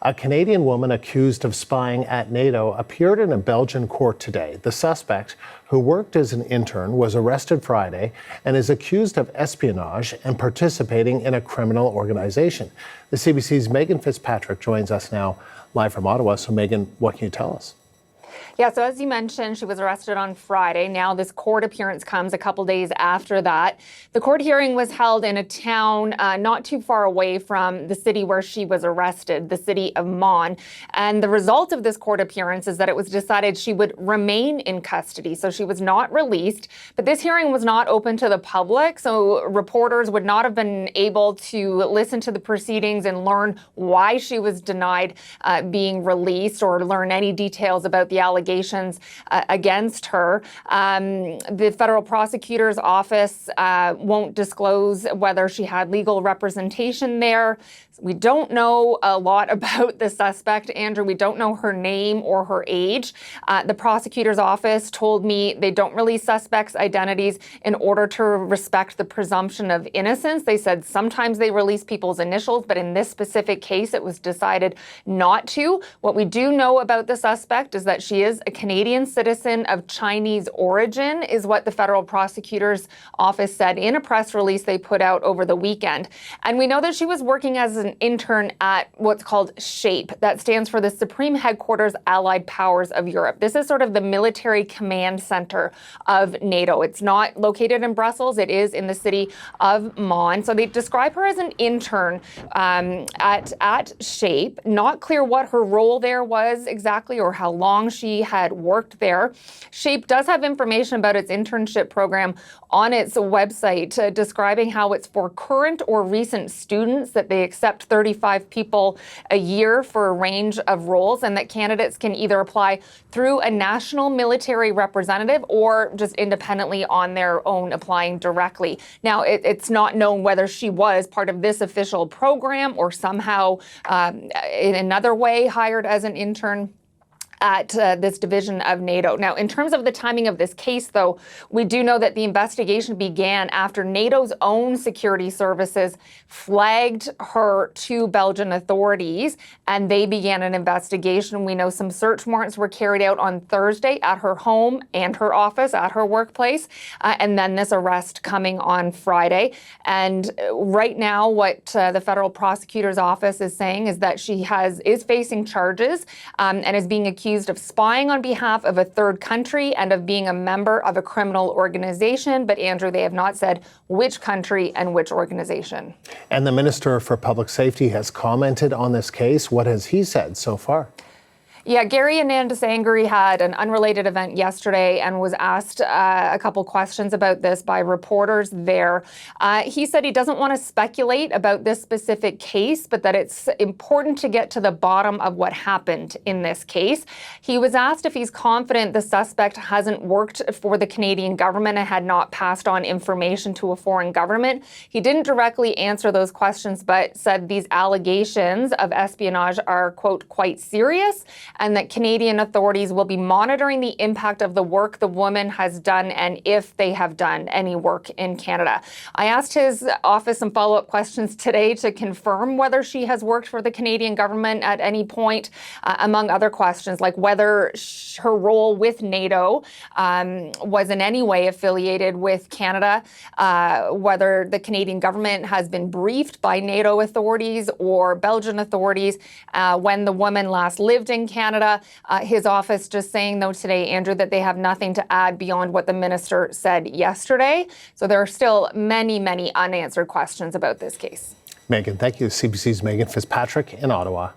A Canadian woman accused of spying at NATO appeared in a Belgian court today. The suspect, who worked as an intern, was arrested Friday and is accused of espionage and participating in a criminal organization. The CBC's Megan Fitzpatrick joins us now live from Ottawa. So Megan, what can you tell us? Yeah, so as you mentioned, she was arrested on Friday. Now this court appearance comes a couple days after that. The court hearing was held in a town not too far away from the city where she was arrested, the city of Mons. And the result of this court appearance is that it was decided she would remain in custody. So she was not released. But this hearing was not open to the public, so reporters would not have been able to listen to the proceedings and learn why she was denied being released or learn any details about the allegations against her. The federal prosecutor's office won't disclose whether she had legal representation there. We don't know a lot about the suspect, Andrew. We don't know her name or her age. The prosecutor's office told me they don't release suspects' identities in order to respect the presumption of innocence. They said sometimes they release people's initials, but in this specific case, it was decided not to. What we do know about the suspect is that she is a Canadian citizen of Chinese origin, is what the federal prosecutor's office said in a press release they put out over the weekend. And we know that she was working as an intern at what's called SHAPE. That stands for the Supreme Headquarters Allied Powers of Europe. This is sort of the military command center of NATO. It's not located in Brussels. It is in the city of Mons. So they describe her as an intern at SHAPE. Not clear what her role there was exactly or how long she had worked there. SHAPE does have information about its internship program on its website, describing how it's for current or recent students, that they accept 35 people a year for a range of roles, and that candidates can either apply through a national military representative or just independently on their own, applying directly. Now, it's not known whether she was part of this official program or somehow in another way hired as an intern at this division of NATO. Now, in terms of the timing of this case, though, we do know that the investigation began after NATO's own security services flagged her to Belgian authorities, and they began an investigation. We know some search warrants were carried out on Thursday at her home and her office, at her workplace, and then this arrest coming on Friday. And right now, what the federal prosecutor's office is saying is that she is facing charges and is being accused of spying on behalf of a third country and of being a member of a criminal organization. But Andrew, they have not said which country and which organization. And the Minister for Public Safety has commented on this case. What has he said so far? Yeah, Gary Anandasangri had an unrelated event yesterday and was asked a couple questions about this by reporters there. He said he doesn't want to speculate about this specific case, but that it's important to get to the bottom of what happened in this case. He was asked if he's confident the suspect hasn't worked for the Canadian government and had not passed on information to a foreign government. He didn't directly answer those questions, but said these allegations of espionage are, quote, quite serious, and that Canadian authorities will be monitoring the impact of the work the woman has done and if they have done any work in Canada. I asked his office some follow-up questions today to confirm whether she has worked for the Canadian government at any point, among other questions, like whether her role with NATO was in any way affiliated with Canada, whether the Canadian government has been briefed by NATO authorities or Belgian authorities when the woman last lived in Canada. His office just saying, though, today, Andrew, that they have nothing to add beyond what the minister said yesterday. So there are still many, many unanswered questions about this case. Megan, thank you. CBC's Megan Fitzpatrick in Ottawa.